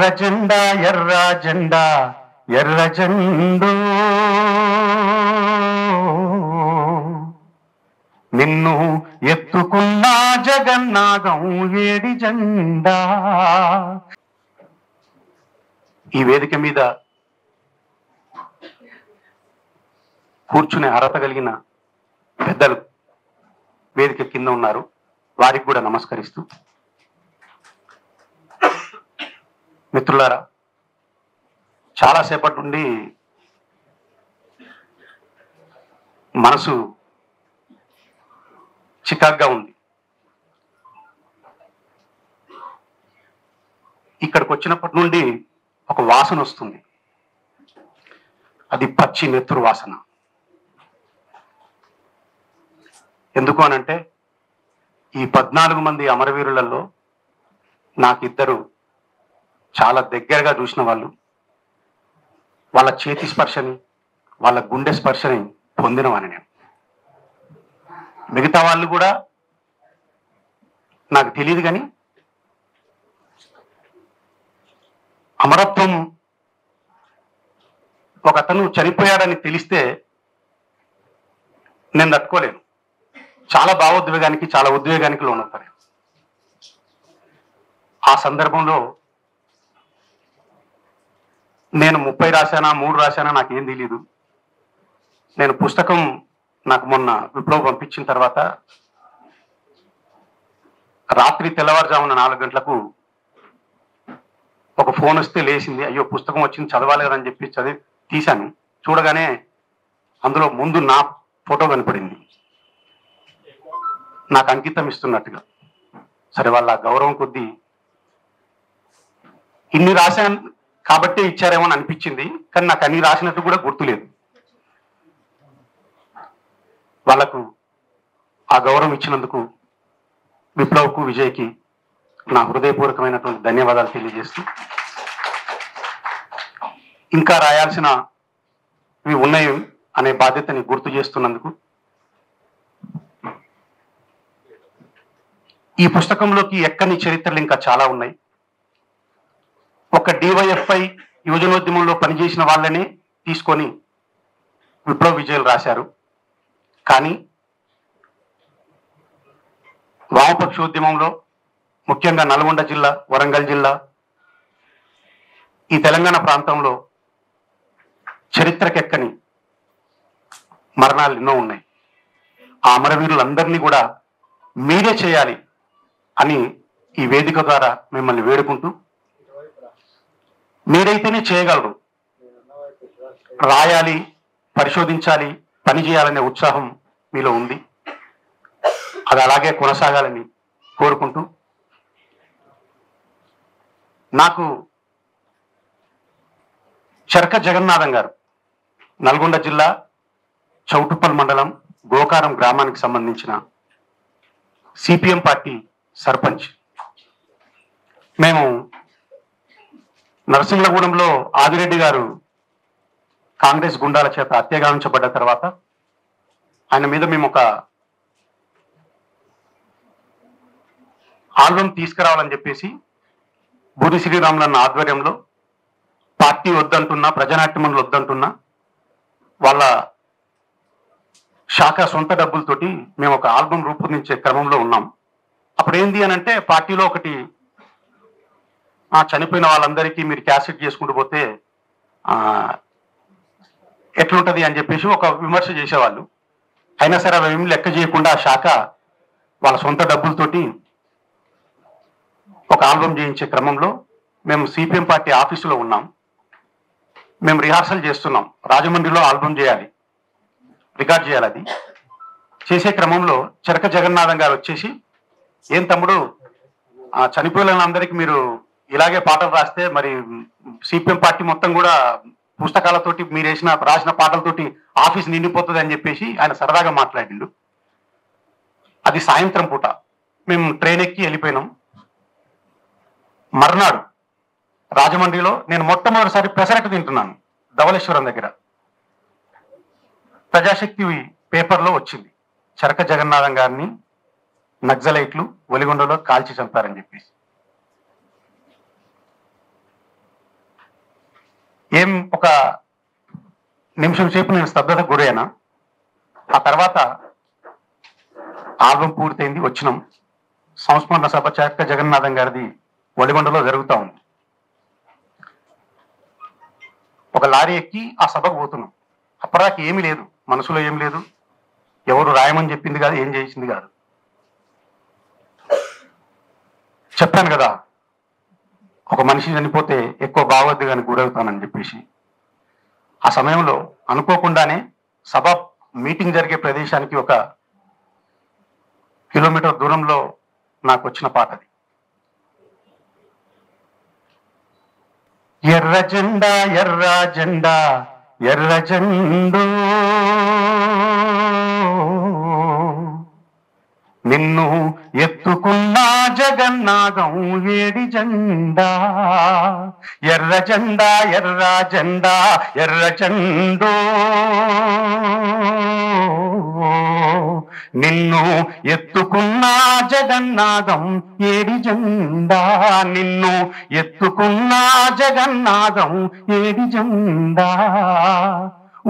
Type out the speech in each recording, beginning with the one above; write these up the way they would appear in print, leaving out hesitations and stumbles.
ఎర్ర జెండా ఎర్ర జెండా ఎర్ర జెండు నిన్ను ఎత్తుకున్న జగన్నాథం ఏడి జెండా. ఈ వేదిక మీద కూర్చునే అర్హత కలిగిన పెద్దలు వేదిక కింద ఉన్నారు, వారికి కూడా నమస్కరిస్తూ, మిత్రులారా, చాలాసేపటి నుండి మనసు చికాగ్గా ఉంది. ఇక్కడికి వచ్చినప్పటి నుండి ఒక వాసన వస్తుంది, అది పచ్చి నెత్తురు వాసన. ఎందుకు అనంటే ఈ 14 మంది అమరవీరులలో నాకిద్దరు చాలా దగ్గరగా చూసిన వాళ్ళు, వాళ్ళ చేతి స్పర్శని, వాళ్ళ గుండె స్పర్శని పొందినవాని నేను. మిగతా వాళ్ళు కూడా నాకు తెలియదు, కానీ అమరత్వం ఒక అతను చనిపోయాడని తెలిస్తే నేను తట్టుకోలేను. చాలా భావోద్వేగానికి, చాలా ఉద్వేగానికి లోనవుతాను. ఆ సందర్భంలో నేను 30 రాశానా 3 రాశానా నాకేం తెలియదు. నేను పుస్తకం నాకు మొన్న విప్లవ్ పంపించిన తర్వాత రాత్రి తెల్లవారుజామున 4 గంటలకు ఒక ఫోన్ వస్తే లేచింది. అయ్యో పుస్తకం వచ్చింది, చదవాలి కదని చెప్పి చదివి తీశాను. చూడగానే అందులో ముందు నా ఫోటో కనపడింది, నాకు అంకితం ఇస్తున్నట్టుగా. సరే, వాళ్ళ గౌరవం కొద్దీ ఇన్ని రాశాను కాబట్టే ఇచ్చారేమో అని అనిపించింది, కానీ నాకు అన్ని రాసినట్టు కూడా గుర్తులేదు. వాళ్లకు ఆ గౌరవం ఇచ్చినందుకు విప్లవ్కు, విజయ్కి నా హృదయపూర్వకమైనటువంటి ధన్యవాదాలు తెలియజేస్తూ, ఇంకా రాయాల్సినవి ఉన్నాయి అనే బాధ్యతని గుర్తు చేస్తున్నందుకు, ఈ పుస్తకంలోకి ఎక్కని చరిత్రలు ఇంకా చాలా ఉన్నాయి. ఒక డివైఎఫ్ఐ యువజనోద్యమంలో పనిచేసిన వాళ్ళనే తీసుకొని విప్లవ విజయులు రాశారు. కానీ వామపక్షోద్యమంలో ముఖ్యంగా నల్గొండ జిల్లా, వరంగల్ జిల్లా, ఈ తెలంగాణ ప్రాంతంలో చరిత్రకెక్కని మరణాలు ఎన్నో ఉన్నాయి. ఆ అమరవీరులందరినీ కూడా మీరే చేయాలి అని ఈ వేదిక ద్వారా మిమ్మల్ని వేడుకుంటూ, మీరైతేనే చేయగలరు, రాయాలి, పరిశోధించాలి, పని చేయాలనే ఉత్సాహం మీలో ఉంది, అది అలాగే కొనసాగాలని కోరుకుంటూ, నాకు చరక జగన్నాథం గారు నల్గొండ జిల్లా చౌటుప్పల్ మండలం గోకారం గ్రామానికి సంబంధించిన సిపిఎం పార్టీ సర్పంచ్. మేము నరసింహగూడెంలో ఆదిరెడ్డి గారు కాంగ్రెస్ గుండాల చేత హత్యగావించబడ్డ తర్వాత ఆయన మీద మేము ఒక ఆల్బమ్ తీసుకురావాలని చెప్పేసి బూరి శ్రీరాములన్న ఆధ్వర్యంలో పార్టీ వద్దంటున్నా, ప్రజానాట్యమంలో వద్దంటున్నా, వాళ్ళ శాఖ సొంత డబ్బులతోటి మేము ఒక ఆల్బమ్ రూపొందించే క్రమంలో ఉన్నాం. అప్పుడు ఏంది అని అంటే, పార్టీలో ఒకటి చనిపోయిన వాళ్ళందరికీ మీరు క్యాసెట్ చేసుకుంటూ పోతే ఎట్లుంటది అని చెప్పేసి ఒక విమర్శ చేసేవాళ్ళు. అయినా సరే అవి ఏమి లెక్క చేయకుండా ఆ శాఖ వాళ్ళ సొంత డబ్బులతోటి ఒక ఆల్బమ్ చేయించే క్రమంలో మేము సిపిఎం పార్టీ ఆఫీసులో ఉన్నాం. మేము రిహార్సల్ చేస్తున్నాం, రాజమండ్రిలో ఆల్బమ్ చేయాలి, రికార్డ్ చేయాలి. అది చేసే క్రమంలో చరక జగన్నాథం గారు వచ్చేసి, ఏం తమ్ముడు, చనిపోయిన అందరికీ మీరు ఇలాగే పాటలు రాస్తే మరి సిపిఎం పార్టీ మొత్తం కూడా పుస్తకాలతోటి మీరు రాసిన పాటలతోటి ఆఫీస్ నిండిపోతుంది అని చెప్పేసి ఆయన సరదాగా మాట్లాడిండు. అది సాయంత్రం పూట మేము ట్రైన్ ఎక్కి వెళ్ళిపోయినాం. మర్నాడు రాజమండ్రిలో నేను మొట్టమొదటిసారి పెసరట్టు తింటున్నాను ధవళేశ్వరం దగ్గర. ప్రజాశక్తి పేపర్లో వచ్చింది, చరక జగన్నాథం గారిని నక్సలైట్లు ఒలిగొండలో కాల్చి చంపారని చెప్పేసి. ఏం ఒక నిమిషం సేపు నేను స్తబ్దతకు గురైనా. ఆ తర్వాత ఆల్బం పూర్తయింది, వచ్చినాం. సంస్మరణ సభ చాక జగన్నాథం గారిది ఒడిగొండలో జరుగుతూ ఉంది. ఒక లారీ ఎక్కి ఆ సభకు పోతున్నాం. అప్పటిదాకా ఏమీ లేదు, మనసులో ఏం లేదు, ఎవరు రాయమని చెప్పింది కాదు, ఏం చేసింది కాదు. చెప్పాను కదా, ఒక మనిషి చనిపోతే ఎక్కువ భావోద్వేగానికి గురవుతానని చెప్పేసి. ఆ సమయంలో అనుకోకుండానే సభ మీటింగ్ జరిగే ప్రదేశానికి 1 కిలోమీటర్ దూరంలో నాకు వచ్చిన పాట అది. ఎర్ర జెండా ఎర్ర జెండా ఎర్ర జెండో నిన్ను ఎత్తుకున్న జగన్నాథం ఏడి జెండా, ఎర్ర జెండా ఎర్ర జెండా ఎర్ర జెండో నిన్ను ఎత్తుకున్న జగన్నాథం ఏడి జెండా, నిన్ను ఎత్తుకున్న జగన్నాథం ఏడి జెండా.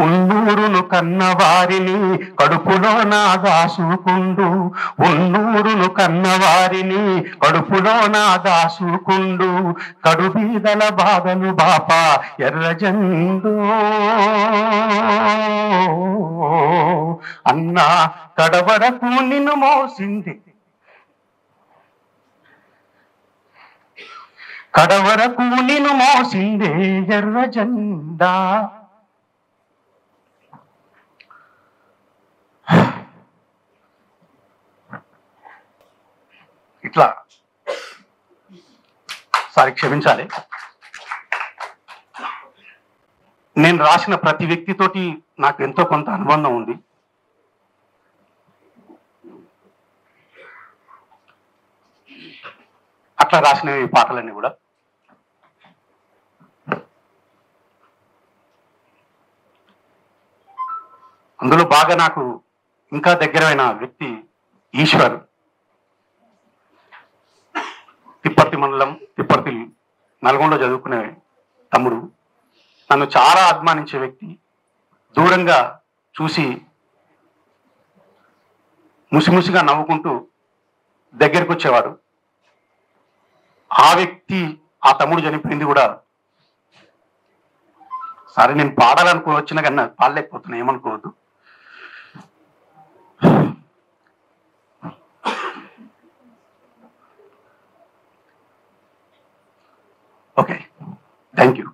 ఉన్నూరును కన్నవారిని కడుపులో నా దాసుకుండు, ఉన్నూరును కన్నవారిని కడుపులో నా దాసుకుండు, కడుబీదల బాధలు బాప ఎర్ర జెండో అన్నా కడవరకు నిన్ను మోసింది, కడవరకు నిన్ను మోసిందే ఎర్ర జెండా. ఇట్లా సారీ క్షమించాలి. నేను రాసిన ప్రతి వ్యక్తితోటి నాకు ఎంతో కొంత అనుబంధం ఉంది. అట్లా రాసిన ఈ పాటలన్నీ కూడా అందులో బాగా నాకు ఇంకా దగ్గరైన వ్యక్తి ఈశ్వర్. తిప్పర్తి మండలం, తిప్పర్తి, నల్గొండలో చదువుకునే తమ్ముడు. నన్ను చాలా అభిమానించే వ్యక్తి. దూరంగా చూసి ముసిముసిగా నవ్వుకుంటూ దగ్గరికి వచ్చేవాడు. ఆ వ్యక్తి, ఆ తమ్ముడు చనిపోయింది కూడా. సరే నేను పాడాలనుకో వచ్చిన కన్నా పాడలేకపోతున్నా, ఏమనుకోవద్దు. Okay, thank you.